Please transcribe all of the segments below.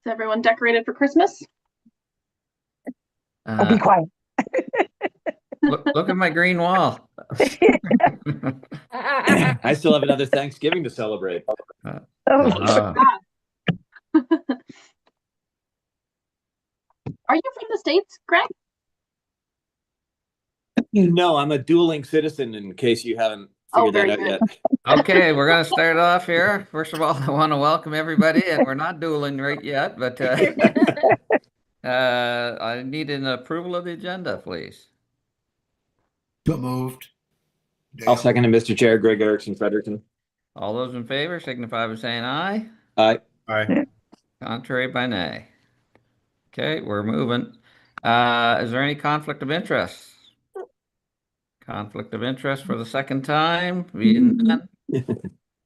Is everyone decorated for Christmas? Oh, be quiet. Look at my green wall. I still have another Thanksgiving to celebrate. Oh, Uh, Are you from the States, Greg? No, I'm a dueling citizen in case you haven't figured that very out good. yet. okay, we're going to start off here. First of all, I want to welcome everybody, and we're not dueling right yet, but I need an approval of the agenda, please. So moved. I'll Dale. second it, Mr. Chair, Greg Erickson Fredericton. All those in favor signify by saying aye. Aye. Aye. Contrary by nay. Okay, we're moving. Is there any conflict of interest? Conflict of interest for the second time? Being none? Nope.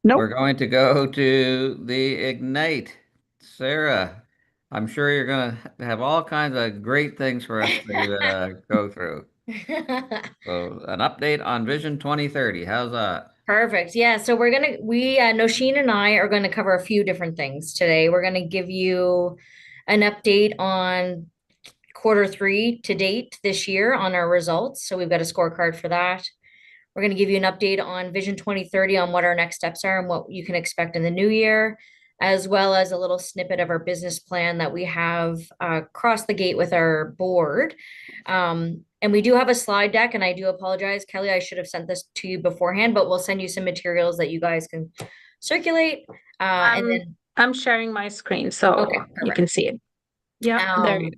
We're going to go to the Ignite. Sarah, I'm sure you're going to have all kinds of great things for us to go through. So an update on Vision 2030. How's that? Perfect. Yeah. So Nosheen and I are going to cover a few different things today. We're going to give you an update on Q3 to date this year on our results. So we've got a scorecard for that. We're going to give you an update on Vision 2030 on what our next steps are and what you can expect in the new year, as well as a little snippet of our business plan that we have across the gate with our board. And we do have a slide deck, and I do apologize, Kelly, I should have sent this to you beforehand, but we'll send you some materials that you guys can circulate. And then I'm sharing my screen so Okay, you perfect. can see it. Yeah, there you go.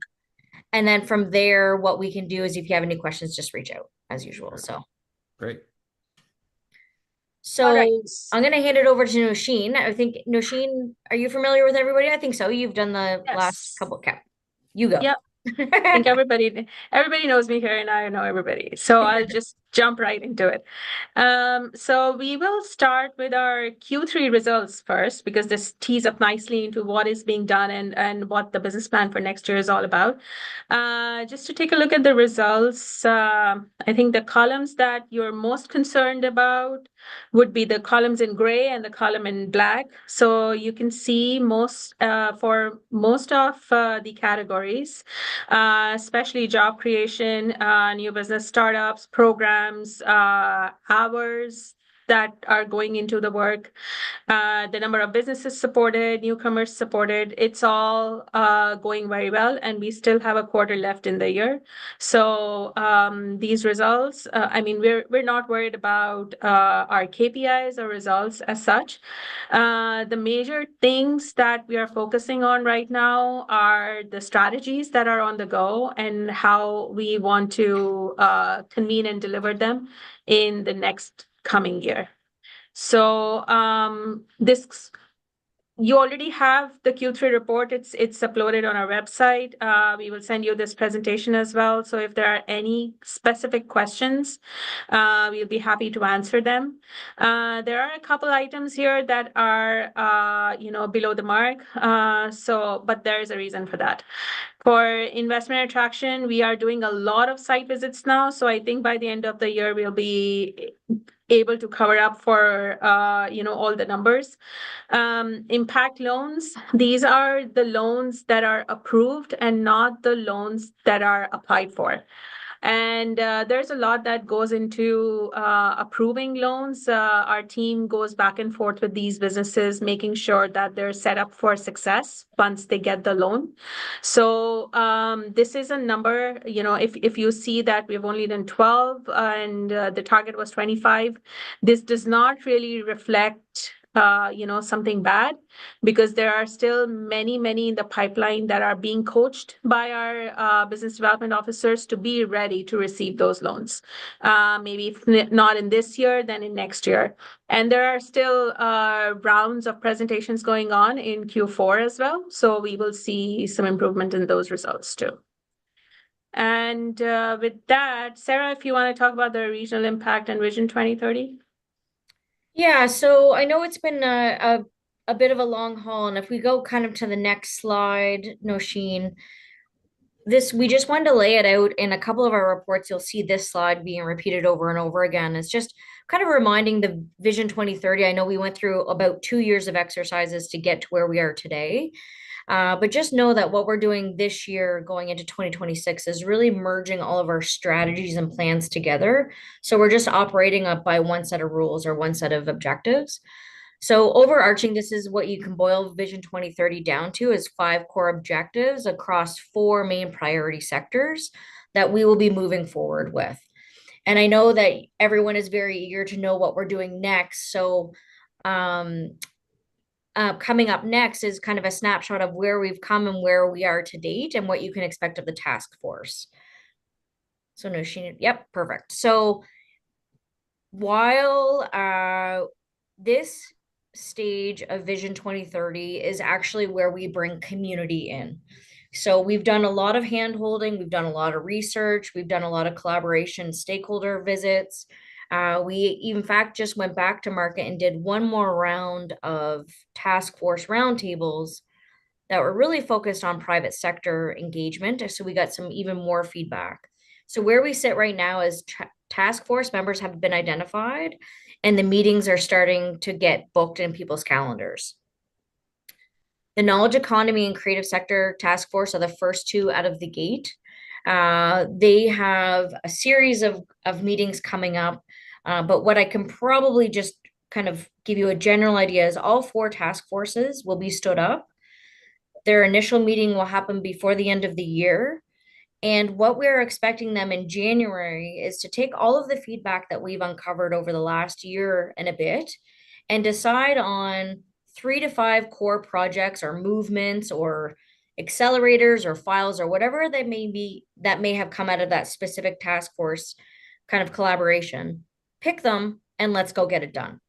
And then from there, what we can do is if you have any questions, just reach out as usual. Great. So All right. I'm going to hand it over to Nosheen. I think, Nosheen, are you familiar with everybody? I think so. You've done the last Yes. couple. Okay, you go. Yep. I think everybody knows me here and I know everybody. So I'll just jump right into it. So we will start with our Q3 results first, because this tees up nicely into what is being done and what the business plan for next year is all about. Just to take a look at the results, I think the columns that you're most concerned about would be the columns in gray and the column in black. So you can see for most of the categories, especially job creation, new business startups, programs, hours that are going into the work, the number of businesses supported, newcomers supported, it's all going very well, and we still have a quarter left in the year. So these results, we're not worried about our KPIs or results as such. The major things that we are focusing on right now are the strategies that are on the go and how we want to convene and deliver them in the next coming year. So you already have the Q3 report. It's uploaded on our website. We will send you this presentation as well. So if there are any specific questions, we'll be happy to answer them. There are a couple items here that are below the mark. But there is a reason for that. For investment attraction, we are doing a lot of site visits now. So I think by the end of the year, we'll be able to cover up for all the numbers. Impact loans, these are the loans that are approved and not the loans that are applied for. And there's a lot that goes into approving loans. Our team goes back and forth with these businesses, making sure that they're set up for success once they get the loan. So this is a number, if you see that we've only done 12 and the target was 25, this does not really reflect something bad, because there are still many in the pipeline that are being coached by our business development officers to be ready to receive those loans. Maybe if not in this year, then in next year. And there are still rounds of presentations going on in Q4 as well. So we will see some improvement in those results too. And with that, Sarah, if you want to talk about the regional impact and Vision 2030. Yeah, so I know it's been a bit of a long haul, and if we go kind of to the next slide, Nosheen, we just wanted to lay it out in a couple of our reports. You'll see this slide being repeated over and over again. It's just kind of reminding the Vision 2030. I know we went through about 2 years of exercises to get to where we are today. But just know that what we're doing this year going into 2026 is really merging all of our strategies and plans together. So we're just operating up by one set of rules or one set of objectives. So overarching, this is what you can boil Vision 2030 down to is 5 core objectives across 4 main priority sectors that we will be moving forward with. And I know that everyone is very eager to know what we're doing next. So coming up next is kind of a snapshot of where we've come and where we are to date and what you can expect of the task force. So Nosheen, yep, perfect. So while this stage of Vision 2030 is actually where we bring community in. So we've done a lot of hand-holding, we've done a lot of research, we've done a lot of collaboration, stakeholder visits. We, in fact, just went back to market and did one more round of task force roundtables that were really focused on private sector engagement. So we got some even more feedback. So where we sit right now is task force members have been identified and the meetings are starting to get booked in people's calendars. The knowledge economy and creative sector task force are the first 2 out of the gate. They have a series of meetings coming up, but what I can probably just kind of give you a general idea is all 4 task forces will be stood up. Their initial meeting will happen before the end of the year. And what we're expecting them in January is to take all of the feedback that we've uncovered over the last year and a bit and decide on 3 to 5 core projects or movements or accelerators or files or whatever they may be that may have come out of that specific task force kind of collaboration. Pick them and let's go get it done.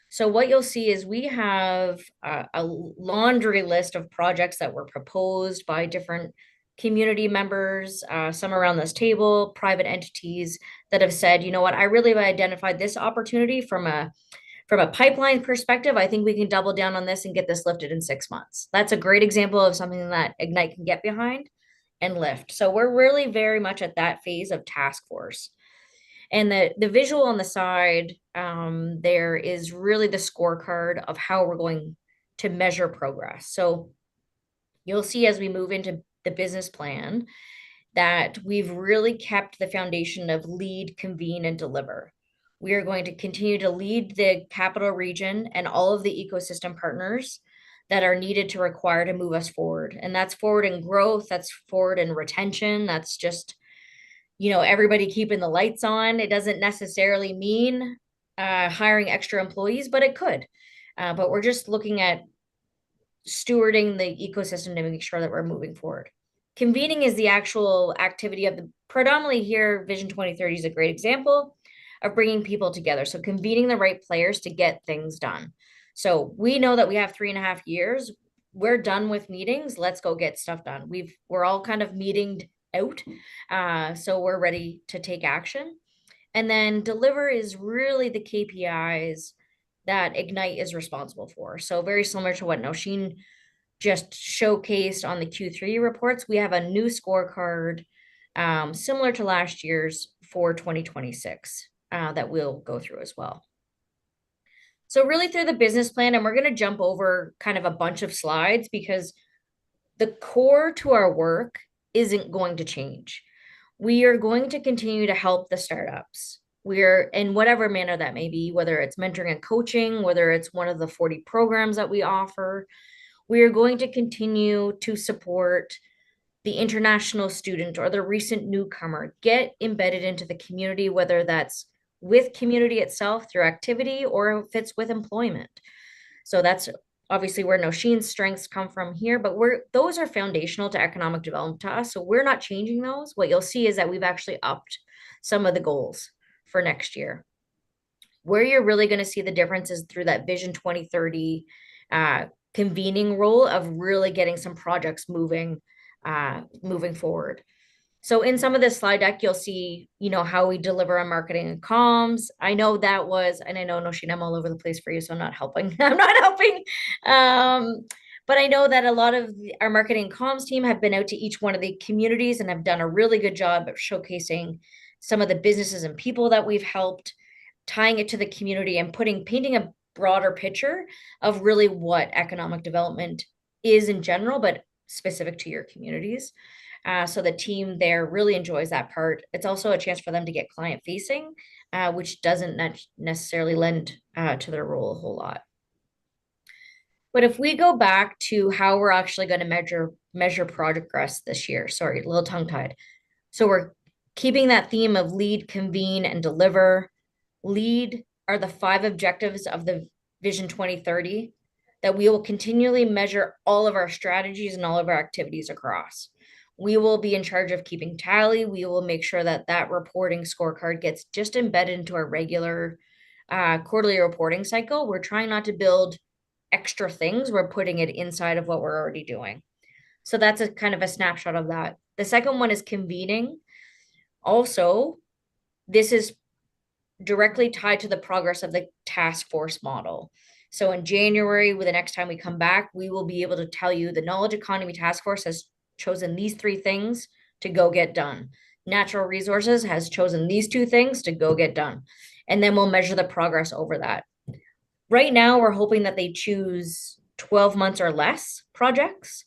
So what you'll see is we have a laundry list of projects that were proposed by different community members, some around this table, private entities that have said, you know what, I really have identified this opportunity from a pipeline perspective. I think we can double down on this and get this lifted in 6 months. That's a great example of something that Ignite can get behind and lift. So we're really very much at that phase of task force. And the visual on the side, there is really the scorecard of how we're going to measure progress. So you'll see as we move into the business plan that we've really kept the foundation of lead, convene, and deliver. We are going to continue to lead the capital region and all of the ecosystem partners that are needed to require to move us forward. And that's forward in growth, that's forward in retention, that's just, you know, everybody keeping the lights on. It doesn't necessarily mean hiring extra employees, but it could. But we're just looking at stewarding the ecosystem to make sure that we're moving forward. Convening is the actual activity of the predominantly here. Vision 2030 is a great example of bringing people together. So convening the right players to get things done. So we know that we have 3.5 years. We're done with meetings. Let's go get stuff done. We're all kind of meetinged out. So we're ready to take action. And then deliver is really the KPIs that Ignite is responsible for. So very similar to what Nosheen just showcased on the Q3 reports, we have a new scorecard similar to last year's for 2026 that we'll go through as well. So really through the business plan, and we're going to jump over kind of a bunch of slides because the core to our work isn't going to change. We are going to continue to help the startups. We're in whatever manner that may be, whether it's mentoring and coaching, whether it's one of the 40 programs that we offer. We are going to continue to support the international student or the recent newcomer, get embedded into the community, whether that's with community itself through activity or if it's with employment. So that's obviously where Nosheen's strengths come from here, but those are foundational to economic development to us. So we're not changing those. What you'll see is that we've actually upped some of the goals for next year. Where you're really going to see the difference is through that Vision 2030 convening role of really getting some projects moving forward. So in some of this slide deck, you'll see, you know, how we deliver on marketing and comms. I know that was, and I know, Nosheen, I'm all over the place for you, so I'm not helping. I'm not helping. But I know that a lot of our marketing and comms team have been out to each one of the communities and have done a really good job of showcasing some of the businesses and people that we've helped. tying it to the community and painting a broader picture of really what economic development is in general, but specific to your communities. So the team there really enjoys that part. It's also a chance for them to get client facing, which doesn't necessarily lend to their role a whole lot. But if we go back to how we're actually going to measure progress this year, sorry, a little tongue-tied. So we're keeping that theme of lead, convene, and deliver. Lead are the 5 objectives of the Vision 2030 that we will continually measure all of our strategies and all of our activities across. We will be in charge of keeping tally. We will make sure that that reporting scorecard gets just embedded into our regular quarterly reporting cycle. We're trying not to build extra things. We're putting it inside of what we're already doing. So that's a kind of a snapshot of that. The second one is convening. Also, this is directly tied to the progress of the task force model. So in January, the next time we come back, we will be able to tell you the Knowledge Economy Task Force has chosen these 3 things to go get done. Natural Resources has chosen these 2 things to go get done. And then we'll measure the progress over that. Right now, we're hoping that they choose 12 months or less projects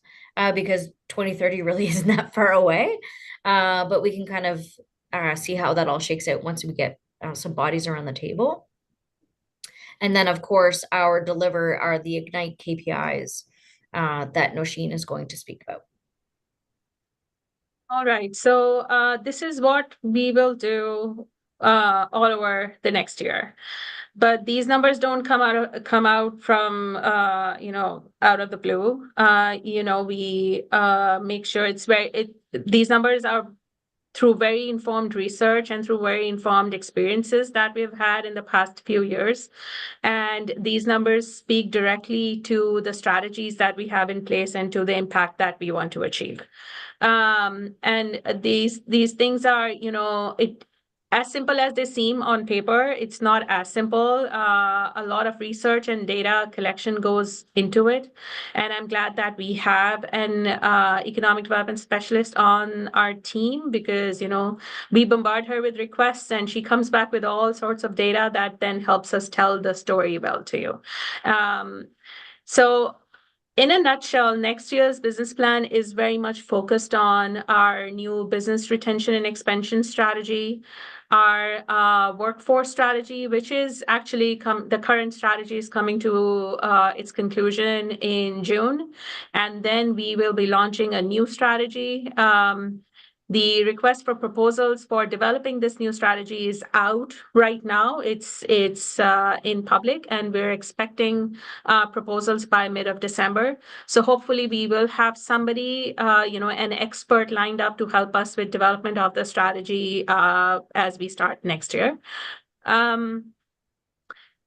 because 2030 really isn't that far away. But we can kind of see how that all shakes out once we get some bodies around the table. And then, of course, our deliver are the Ignite KPIs that Nosheen is going to speak about. All right, so this is what we will do all over the next year. But these numbers don't come out from out of the blue. We make sure these numbers are through very informed research and through very informed experiences that we've had in the past few years. And these numbers speak directly to the strategies that we have in place and to the impact that we want to achieve. And these things are, as simple as they seem on paper, it's not as simple. A lot of research and data collection goes into it. And I'm glad that we have an economic development specialist on our team because, we bombard her with requests and she comes back with all sorts of data that then helps us tell the story well to you. So in a nutshell, next year's business plan is very much focused on our new business retention and expansion strategy, our workforce strategy, which is actually the current strategy is coming to its conclusion in June. And then we will be launching a new strategy. The request for proposals for developing this new strategy is out right now. It's in public, and we're expecting proposals by mid of December. So hopefully we will have somebody, an expert lined up to help us with development of the strategy as we start next year. And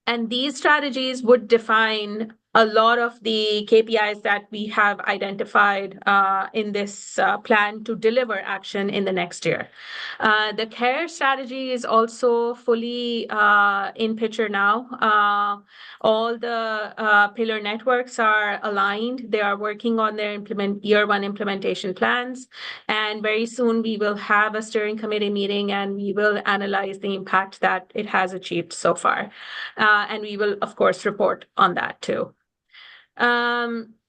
these strategies would define a lot of the KPIs that we have identified in this plan to deliver action in the next year. The CARE strategy is also fully in picture now. All the pillar networks are aligned. They are working on their year 1 implementation plans. And very soon we will have a steering committee meeting and we will analyze the impact that it has achieved so far. And we will, of course, report on that too.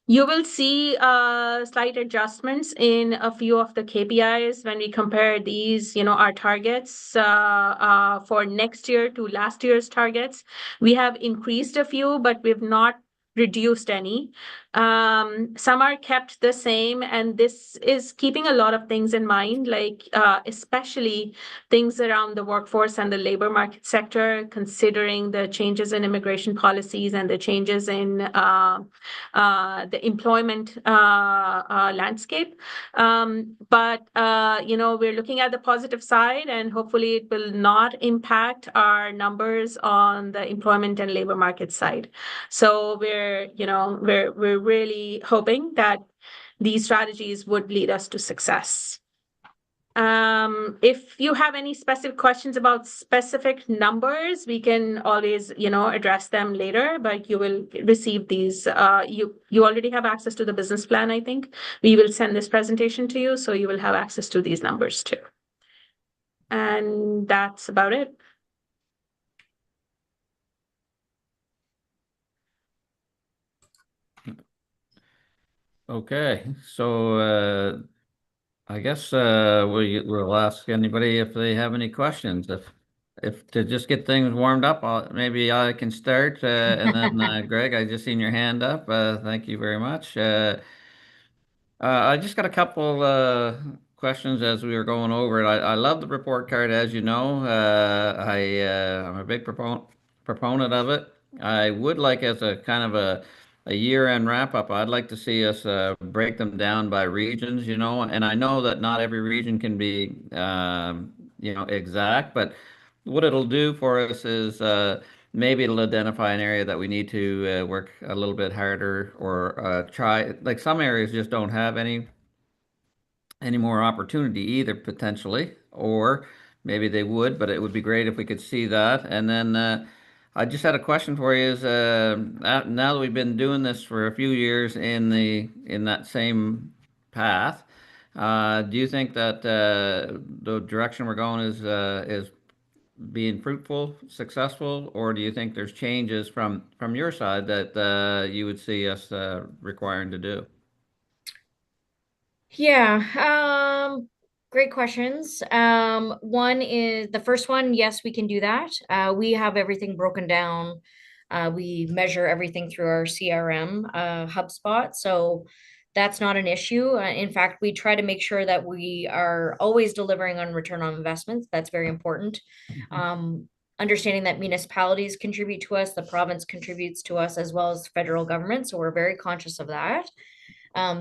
You will see slight adjustments in a few of the KPIs when we compare these, our targets for next year to last year's targets. We have increased a few, but we've not reduced any. Some are kept the same, and this is keeping a lot of things in mind, like especially things around the workforce and the labor market sector, considering the changes in immigration policies and the changes in the employment landscape. But we're looking at the positive side, and hopefully it will not impact our numbers on the employment and labor market side. So we're really hoping that these strategies would lead us to success. If you have any specific questions about specific numbers, we can always, address them later, but you will receive these. You already have access to the business plan, I think. We will send this presentation to you, so you will have access to these numbers too. And that's about it. Okay, so I guess we'll ask anybody if they have any questions. If to just get things warmed up, maybe I can start, and then Greg, I just seen your hand up. Thank you very much. I just got a couple questions as we were going over it. I love the report card, as you know. I'm a big proponent of it. I would like, as a kind of a year-end wrap-up, I'd like to see us break them down by regions, and I know that not every region can be exact, but what it'll do for us is maybe it'll identify an area that we need to work a little bit harder, or try. Like, some areas just don't have any more opportunity either, potentially, or maybe they would, but it would be great if we could see that. And then I just had a question for you: is now that we've been doing this for a few years in that same path, do you think that the direction we're going is being fruitful, successful, or do you think there's changes from your side that you would see us requiring to do? Yeah, great questions. One is the first one, yes, we can do that. We have everything broken down. We measure everything through our CRM, HubSpot, so that's not an issue. In fact, we try to make sure that we are always delivering on return on investments. That's very important. Understanding that municipalities contribute to us, the province contributes to us, as well as federal government, so we're very conscious of that.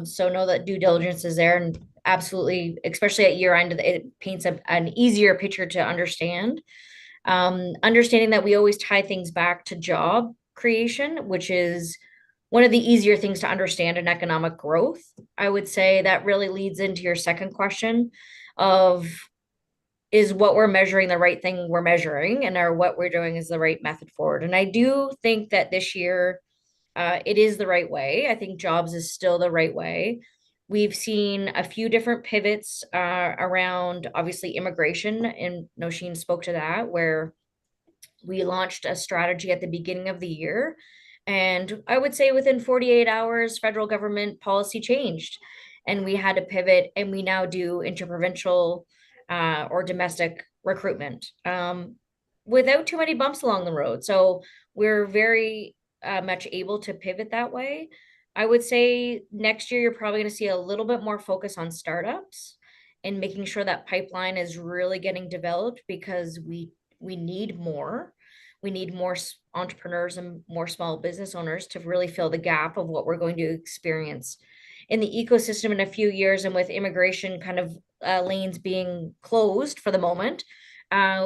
So know that due diligence is there, and absolutely, especially at year end, it paints an easier picture to understand. Understanding that we always tie things back to job creation, which is one of the easier things to understand in economic growth. I would say that really leads into your second question of, is what we're measuring the right thing we're measuring, and what we're doing is the right method forward. And I do think that this year, it is the right way. I think jobs is still the right way. We've seen a few different pivots around, obviously, immigration, and Nosheen spoke to that, where we launched a strategy at the beginning of the year. And I would say within 48 hours, federal government policy changed, and we had to pivot, and we now do interprovincial or domestic recruitment without too many bumps along the road. So we're very much able to pivot that way. I would say next year, you're probably going to see a little bit more focus on startups and making sure that pipeline is really getting developed, because we need more. We need more entrepreneurs and more small business owners to really fill the gap of what we're going to experience in the ecosystem in a few years. And with immigration kind of lanes being closed for the moment,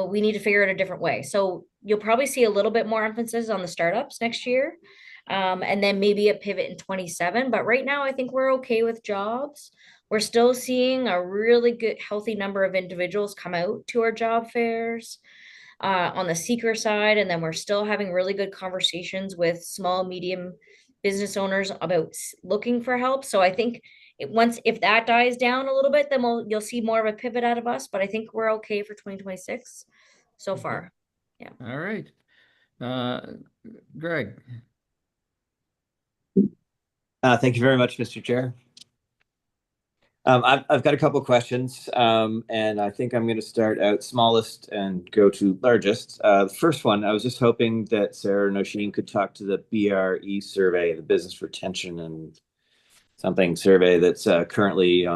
we need to figure it a different way. So you'll probably see a little bit more emphasis on the startups next year, and then maybe a pivot in 27. But right now, I think we're okay with jobs. We're still seeing a really good, healthy number of individuals come out to our job fairs on the seeker side. And then we're still having really good conversations with small, medium business owners about looking for help. So I think if that dies down a little bit, then you'll see more of a pivot out of us. But I think we're okay for 2026 so far. Yeah. All right. Greg. Thank you very much, Mr. Chair. I've got a couple of questions, and I think I'm going to start out smallest and go to largest. The first one, I was just hoping that Sarah Nosheen could talk to the BRE survey, the Business Retention and something survey that's currently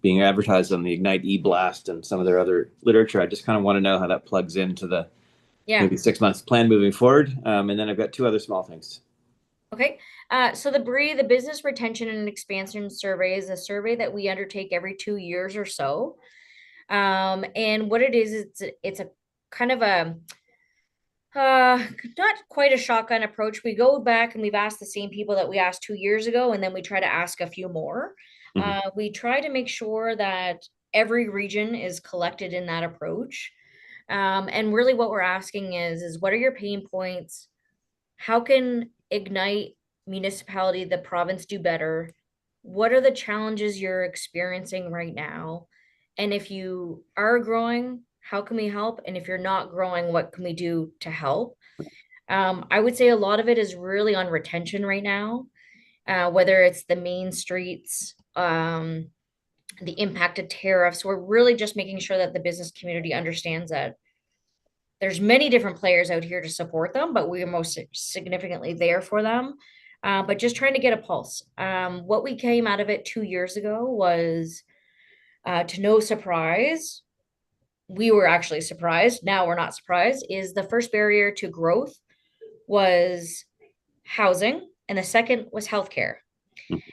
being advertised on the Ignite eBlast and some of their other literature. I just kind of want to know how that plugs into the maybe 6 months plan moving forward. And then I've got two other small things. Okay. So the BRE, the Business Retention and Expansion Survey, is a survey that we undertake every 2 years or so. And what it is, it's a kind of a not quite a shotgun approach. We go back and we've asked the same people that we asked 2 years ago, and then we try to ask a few more. We try to make sure that every region is collected in that approach. And really what we're asking is what are your pain points? How can Ignite municipality, the province, do better? What are the challenges you're experiencing right now? And if you are growing, how can we help? And if you're not growing, what can we do to help? I would say a lot of it is really on retention right now. whether it's the main streets, the impact of tariffs. We're really just making sure that the business community understands that there's many different players out here to support them, but we are most significantly there for them. But just trying to get a pulse. What we came out of it 2 years ago was, to no surprise, we were actually surprised. Now we're not surprised. Is the first barrier to growth was housing, and the second was healthcare.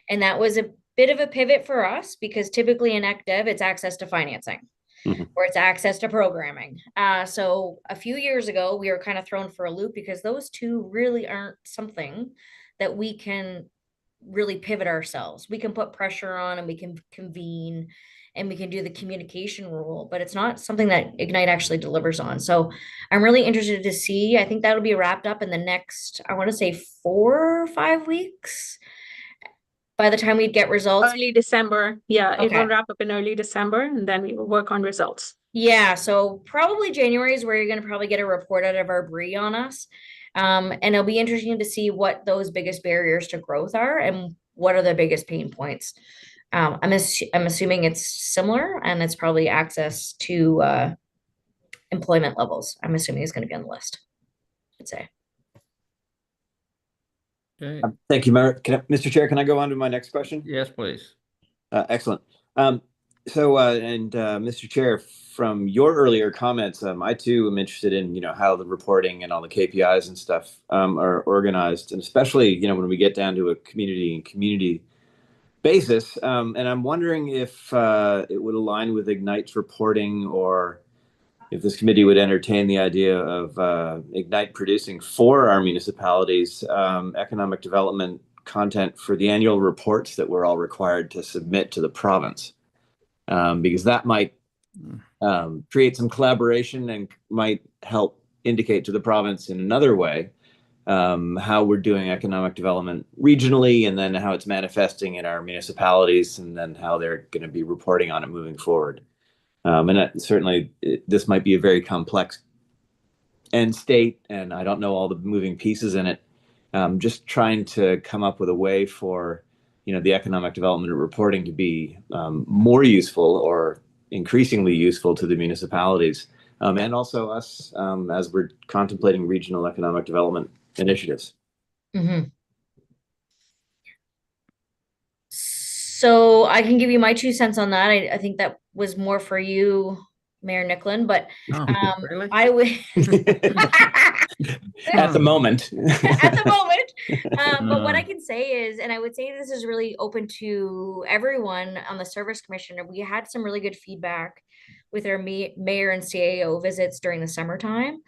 And that was a bit of a pivot for us because typically in ECDev, it's access to financing or it's access to programming. So a few years ago, we were kind of thrown for a loop because those two really aren't something that we can really pivot ourselves. We can put pressure on and we can convene and we can do the communication rule, but it's not something that Ignite actually delivers on. So I'm really interested to see. I think that'll be wrapped up in the next, I want to say 4 or 5 weeks. By the time we get results. Early December. Yeah, it Okay. will wrap up in early December and then we will work on results. Yeah, so probably January is where you're going to probably get a report out of our BRE on us. And it'll be interesting to see what those biggest barriers to growth are and what are the biggest pain points. I'm assuming it's similar and it's probably access to employment levels. I'm assuming it's going to be on the list, I'd say. Okay. Thank you, Mr. Chair. Can I go on to my next question? Yes, please. Excellent. Mr. Chair, from your earlier comments, I too am interested in, how the reporting and all the KPIs and stuff are organized, and especially, when we get down to a community basis. And I'm wondering if it would align with Ignite's reporting, or if this committee would entertain the idea of Ignite producing for our municipalities economic development content for the annual reports that we're all required to submit to the province. Because that might create some collaboration and might help indicate to the province in another way how we're doing economic development regionally, and then how it's manifesting in our municipalities, and then how they're going to be reporting on it moving forward. Certainly, this might be a very complex end state, and I don't know all the moving pieces in it. Just trying to come up with a way for the economic development reporting to be more useful or increasingly useful to the municipalities, and also us as we're contemplating regional economic development initiatives. Mm-hmm. So I can give you my 2 cents on that. I think that was more for you, Mayor Nicklin, but Really? I would At the moment. at the moment. But what I can say is, and I would say this is really open to everyone on the Service Commission, we had some really good feedback with our mayor and CAO visits during the summertime.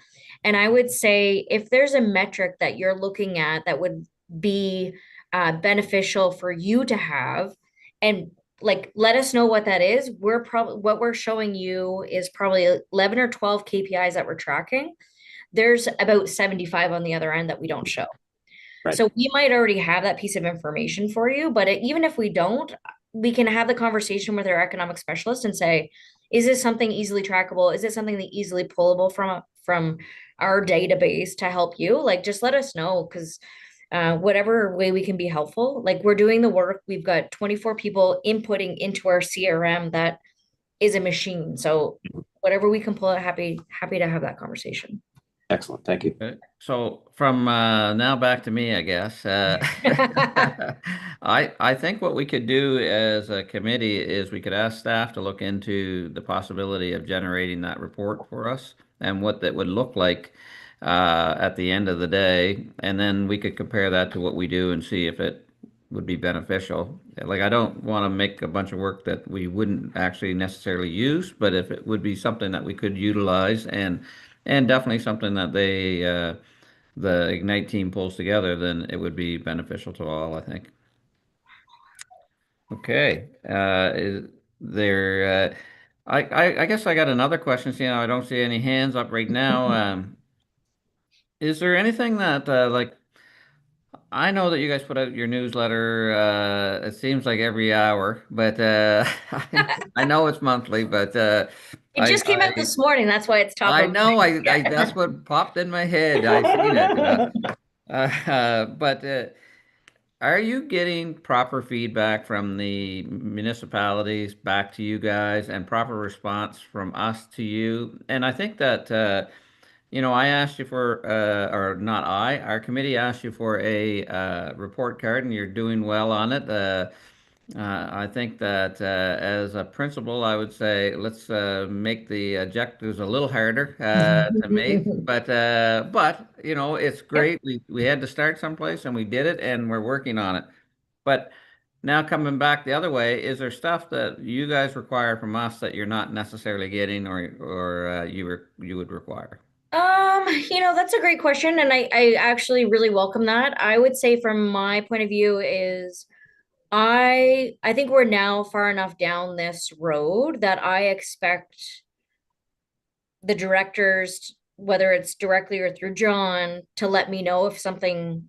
And I would say if there's a metric that you're looking at that would be beneficial for you to have, and let us know what that is. What we're showing you is probably 11 or 12 KPIs that we're tracking. There's about 75 on the other end that we don't show. Right. So we might already have that piece of information for you, but even if we don't, we can have the conversation with our economic specialist and say, is this something easily trackable? Is it something that easily pullable from our database to help you? Just let us know, because whatever way we can be helpful, we're doing the work. We've got 24 people inputting into our CRM that is a machine. So whatever we can pull out, happy to have that conversation. Excellent. Thank you. Okay. So from now back to me, I guess. I think what we could do as a committee is we could ask staff to look into the possibility of generating that report for us and what that would look like at the end of the day. And then we could compare that to what we do and see if it would be beneficial. I don't want to make a bunch of work that we wouldn't actually necessarily use, but if it would be something that we could utilize and definitely something that the Ignite team pulls together, then it would be beneficial to all, I think. Okay. Is there, I guess I got another question. I don't see any hands up right now. Is there anything that, I know that you guys put out your newsletter, it seems like every hour, but I know it's monthly, but it just came out this morning. That's why it's top. I know. That's what popped in my head. I seen it. But are you getting proper feedback from the municipalities back to you guys and proper response from us to you? And I think that, I asked you for, or not I, our committee asked you for a report card, and you're doing well on it. I think that as a principal, I would say let's make the objectives a little harder to meet. But it's Yep. great. We had to start someplace, and we did it, and we're working on it. But now coming back the other way, is there stuff that you guys require from us that you're not necessarily getting, or you would require? That's a great question, and I actually really welcome that. I would say from my point of view is I think we're now far enough down this road that I expect the directors, whether it's directly or through John, to let me know if something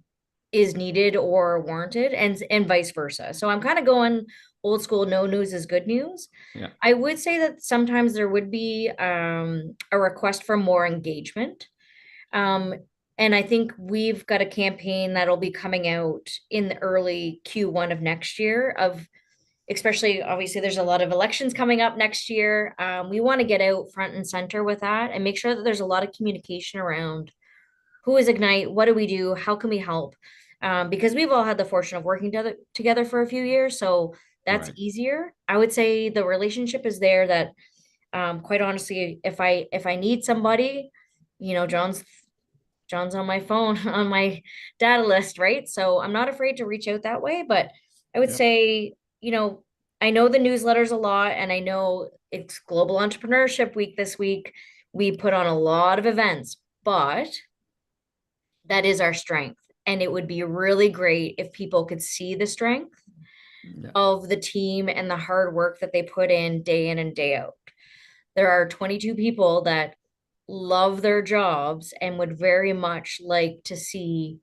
is needed or warranted, and vice versa. So I'm kind of going old school, no news is good news. Yeah. I would say that sometimes there would be a request for more engagement. And I think we've got a campaign that'll be coming out in the early Q1 of next year of, especially obviously there's a lot of elections coming up next year. We want to get out front and center with that and make sure that there's a lot of communication around who is Ignite, what do we do, how can we help? Because we've all had the fortune of working together for a few years, so that's Right. easier. I would say the relationship is there that, quite honestly, if I need somebody, John's on my phone on my data list, right? So I'm not afraid to reach out that way, but I would Yep. say, I know the newsletters a lot, and I know it's Global Entrepreneurship Week this week. We put on a lot of events, but that is our strength. And it would be really great if people could see the strength Yeah. of the team and the hard work that they put in and day out. There are 22 people that love their jobs and would very much like to see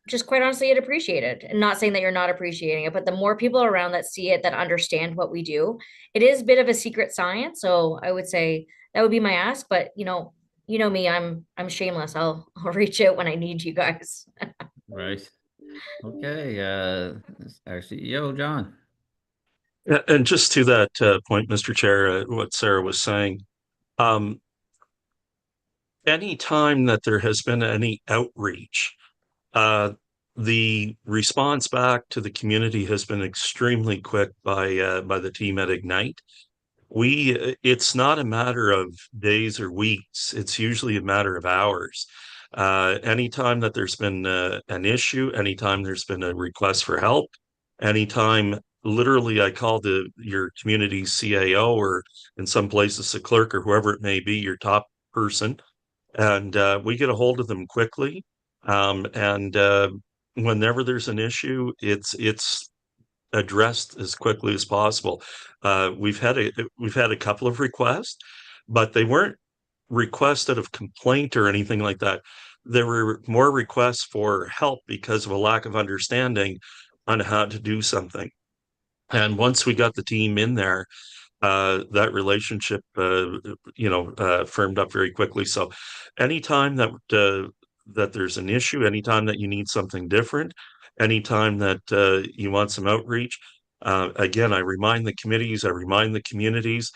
just quite honestly it appreciated. And not saying that you're not appreciating it, but the more people around that see it, that understand what we do, it is a bit of a secret science. So I would say that would be my ask. But you know me, I'm shameless. I'll reach out when I need you guys. Right. Okay. Our CEO, John. And just to that point, Mr. Chair, what Sarah was saying, any time that there has been any outreach, the response back to the community has been extremely quick by the team at Ignite. It's not a matter of days or weeks. It's usually a matter of hours. Anytime that there's been an issue, anytime there's been a request for help, anytime literally I call your community CAO, or in some places the clerk, or whoever it may be, your top person, and we get a hold of them quickly. And whenever there's an issue, it's addressed as quickly as possible. We've had a couple of requests, but they weren't requests out of complaint or anything like that. There were more requests for help because of a lack of understanding on how to do something. And once we got the team in there, that relationship, firmed up very quickly. So anytime that there's an issue, anytime that you need something different, anytime that you want some outreach, again, I remind the committees, I remind the communities,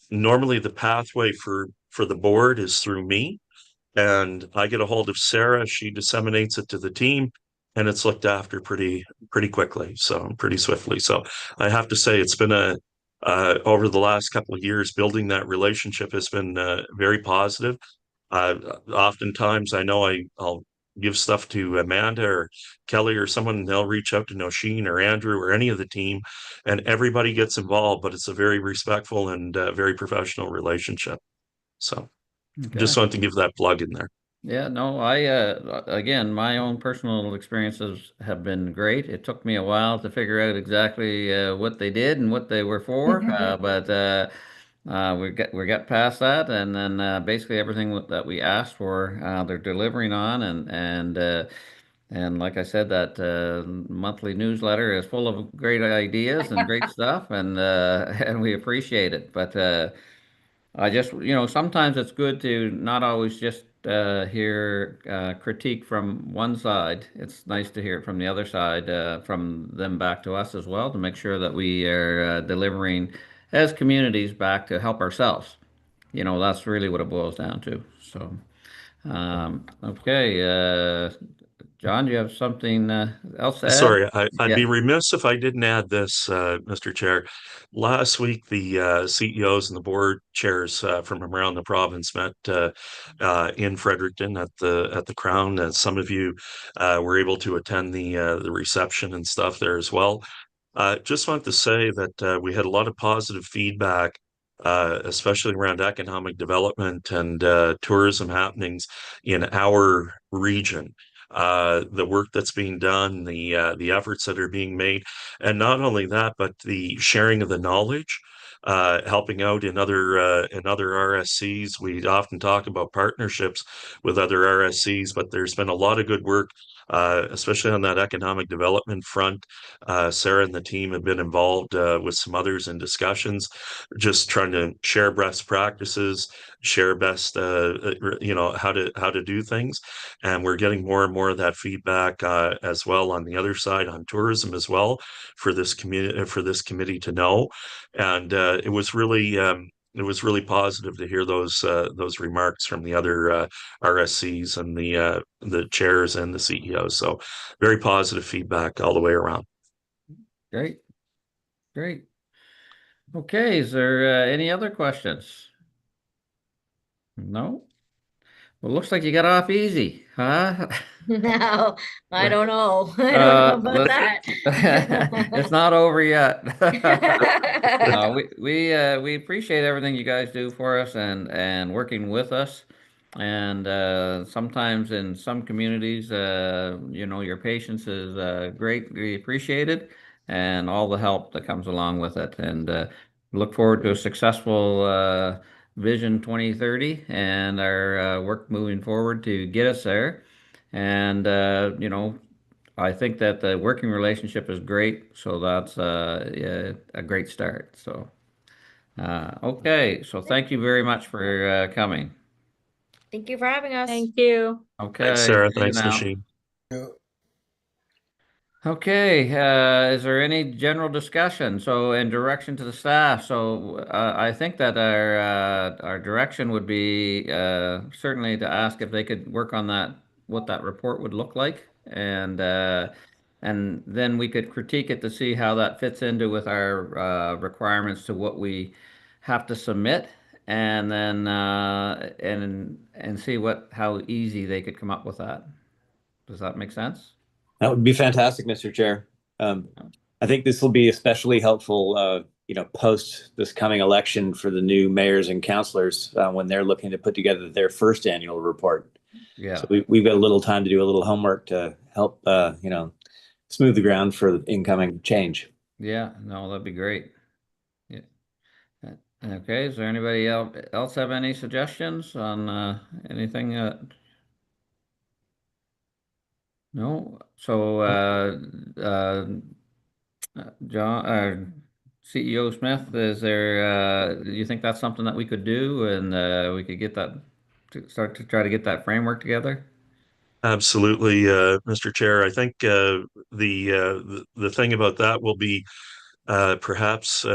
normally the pathway for the board is through me, and I get a hold of Sarah, she disseminates it to the team, and it's looked after pretty quickly, so pretty swiftly. So I have to say it's been over the last couple of years, building that relationship has been very positive. Oftentimes I know I'll give stuff to Amanda or Kelly or someone, and they'll reach out to Nosheen or Andrew or any of the team, and everybody gets involved, but it's a very respectful and very professional relationship. So just Okay. want to give that plug in there. Yeah, no, again, my own personal experiences have been great. It took me a while to figure out exactly what they did and what they were for, but we got past that, and then basically everything that we asked for, they're delivering on, and like I said, that monthly newsletter is full of great ideas and great stuff, and and we appreciate it. But I just, sometimes it's good to not always just hear critique from one side, it's nice to hear it from the other side, from them back to us as well, to make sure that we are delivering as communities back to help ourselves. You know, that's really what it boils down to. So, okay, John, do you have something else to add? Sorry, I'd be Yeah. remiss if I didn't add this, Mr. Chair. Last week, the CEOs and the board chairs from around the province met in Fredericton at the Crown. And some of you were able to attend the reception and stuff there as well. Just want to say that we had a lot of positive feedback, especially around economic development and tourism happenings in our region. The work that's being done, the efforts that are being made, and not only that, but the sharing of the knowledge, helping out in other RSCs. We often talk about partnerships with other RSCs, but there's been a lot of good work, especially on that economic development front. Sarah and the team have been involved with some others in discussions, just trying to share best practices, share best, how to do things. And we're getting more and more of that feedback as well on the other side on tourism as well for this committee to know. And it was really positive to hear those remarks from the other RSCs and the chairs and the CEOs. So very positive feedback all the way around. Great. Great. Okay, is there any other questions? No? Well, looks like you got off easy, huh? No, I don't know. I don't know about that. It's not over yet. No, we appreciate everything you guys do for us and working with us. And sometimes in some communities, your patience is greatly appreciated, and all the help that comes along with it. And look forward to a successful Vision 2030 and our work moving forward to get us there. And I think that the working relationship is great, so that's a great start. So, okay, so thank you very much for coming. Thank you for having us. Thank you. Okay, Thanks, Sarah. see you Thanks, now. Machine. Okay, is there any general discussion? So, in direction to the staff. So, I think that our direction would be certainly to ask if they could work on that, what that report would look like, and then we could critique it to see how that fits into with our requirements to what we have to submit, and then and see how easy they could come up with that. Does that make sense? That would be fantastic, Mr. Chair. I think this will be especially helpful, post this coming election for the new mayors and councilors when they're looking to put together their first annual report. Yeah. So we've got a little time to do a little homework to help, smooth the ground for the incoming change. Yeah, no, that'd be great. Yeah. Okay, is there anybody else have any suggestions on anything? No? So, John, CEO Smith, is there, do you think that's something that we could do and we could get that, start to try to get that framework together? Absolutely, Mr. Chair. I think the thing about that will be perhaps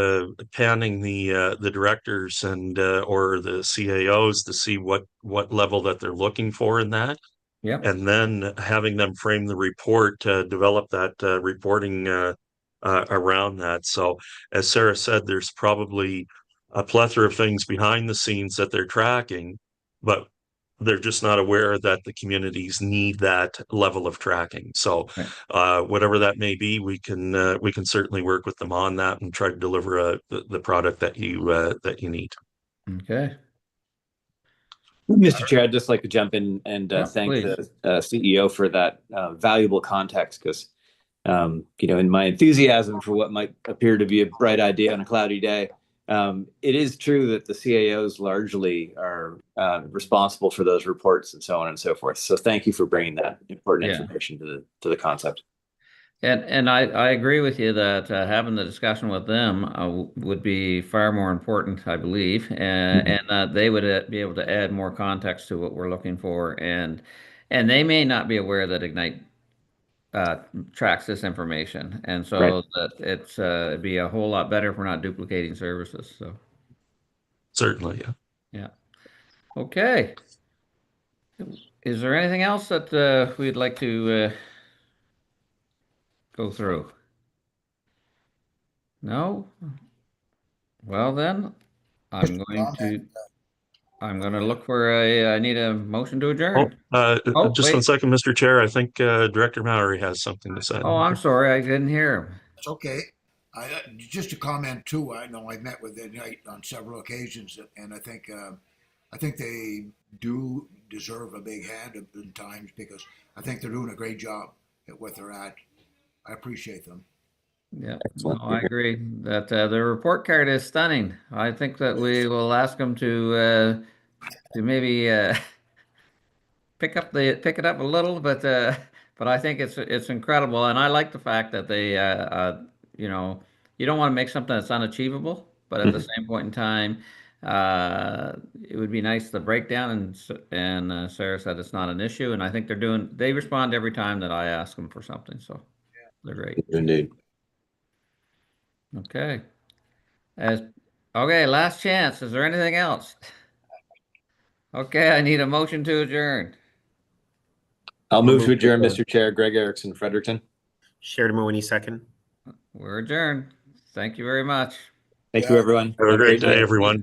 panning the directors and or the CAOs to see what level that they're looking for in that, Yeah. and then having them frame the report to develop that reporting around that. So, as Sarah said, there's probably a plethora of things behind the scenes that they're tracking, but they're just not aware that the communities need that level of tracking. So, whatever that may be, we can certainly work with them on that and try to deliver the product that you need. Okay. Mr. Chair, I'd just like to jump in and thank please. the CEO for that valuable context, because in my enthusiasm for what might appear to be a bright idea on a cloudy day, it is true that the CAOs largely are responsible for those reports and so on and so forth. So thank you for bringing that important information to the concept. And I agree with you that having the discussion with them would be far more important, I believe, and they would be able to add more context to what we're looking for, and they may not be aware that Ignite tracks this information, and so Right. that it'd be a whole lot better if we're not duplicating services. So Certainly, yeah. yeah, okay. Is there anything else that we'd like to go through? No? Well then, I'm going to look for I need a motion to adjourn. Oh, Just 1 wait. second, Mr. Chair. I think Director Mallory has something to say. Oh, I'm sorry. I didn't hear him. It's okay. Just a comment too. I know I've met with Ignite on several occasions, and I think they do deserve a big hand at times, because I think they're doing a great job at what they're at. I appreciate them. Yeah, Excellent. no, I agree that the report card is stunning. I think that we will ask them to maybe pick it up a little, but I think it's incredible, and I like the fact that they you know, you don't want to make something that's unachievable, but at the same point in time, it would be nice to break down, and Sarah said it's not an issue, and I think they respond every time that I ask them for something, so they're great. Indeed. Okay. Okay, last chance. Is there anything else? Okay, I need a motion to adjourn. I'll move to adjourn, Mr. Chair. Greg Erickson, Fredericton. Sheridan Mooney, second. We're adjourned. Thank you very much. Thank you, everyone. Have a great day, everyone.